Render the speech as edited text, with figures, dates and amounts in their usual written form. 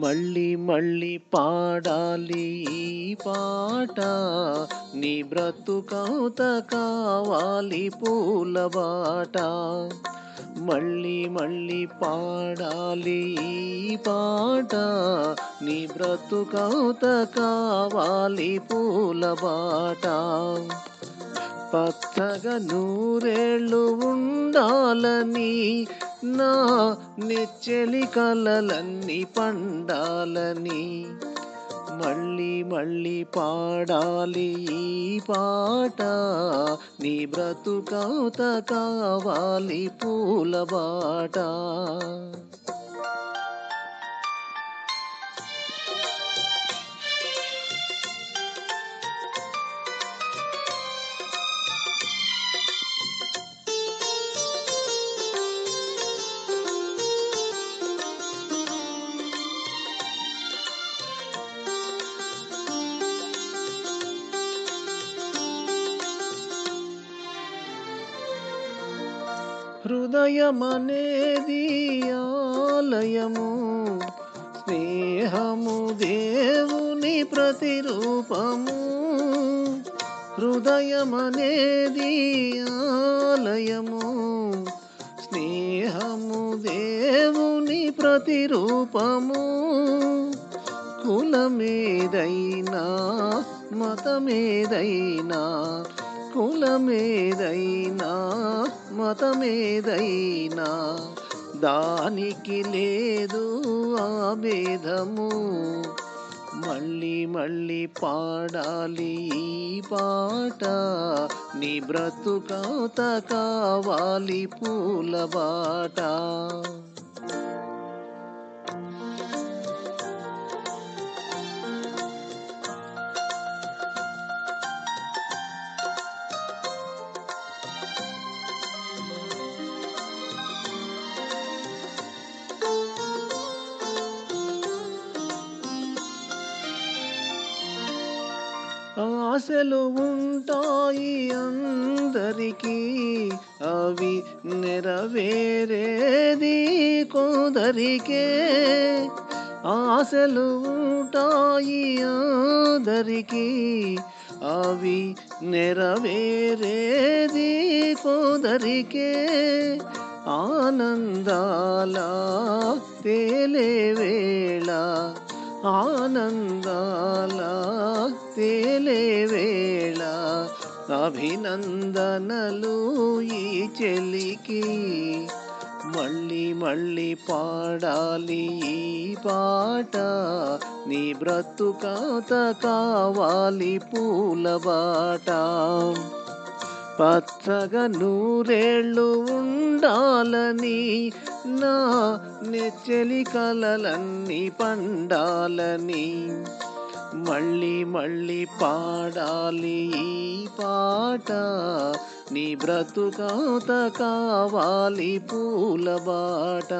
మళ్ళీ మళ్ళీ పాడాలి ఈ పాట, నీ బ్రతుకౌత కావాలి పూలబాట. మళ్ళీ మళ్ళీ పాడాలి ఈ పాట, నీ బ్రతుకౌత కావాలి పూలబాట. పచ్చగా నూరేళ్ళు ఉండాలని, నా నెచ్చెలి కలలన్నీ పండాలని. మళ్ళీ మళ్ళీ పాడాలి ఈ పాట, నీ బ్రతుకౌత కావాలి పూలబాట. హృదయమనేది ఆలయము, స్నేహము దేవుని ప్రతిరూపము. హృదయమనేది ఆలయము, స్నేహము దేవుని ప్రతిరూపము. కులమేదైనా మతమేదైనా, కులమేదైనా మతమేదైనా, దానికి లేదు ఆ భేదము. మళ్ళీ మళ్ళీ పాడాలి ఈ పాట, నీ బ్రతుకౌత కావాలి పూలబాట. ఆశలు ఉంటాయి అందరికీ, అవి నెరవేరేది కొందరికే. ఆశలు ఉంటాయి అందరికీ, అవి నెరవేరేది కొందరికే. ఆనందాల తేలే వేళ, ఆనందాల తేలే వేళ, అభినందనలు ఈ చెలికి. మళ్ళీ మళ్ళీ పాడాలి ఈ పాట, నీ బ్రతుకౌత కావాలి పూలబాట. పచ్చగా నూరేళ్ళు ఉండాలని, నా నెచ్చెలి కలలన్నీ పండాలని. మళ్ళీ మళ్ళీ పాడాలి ఈ పాట, నీ బ్రతుకౌత కావాలి పూలబాట.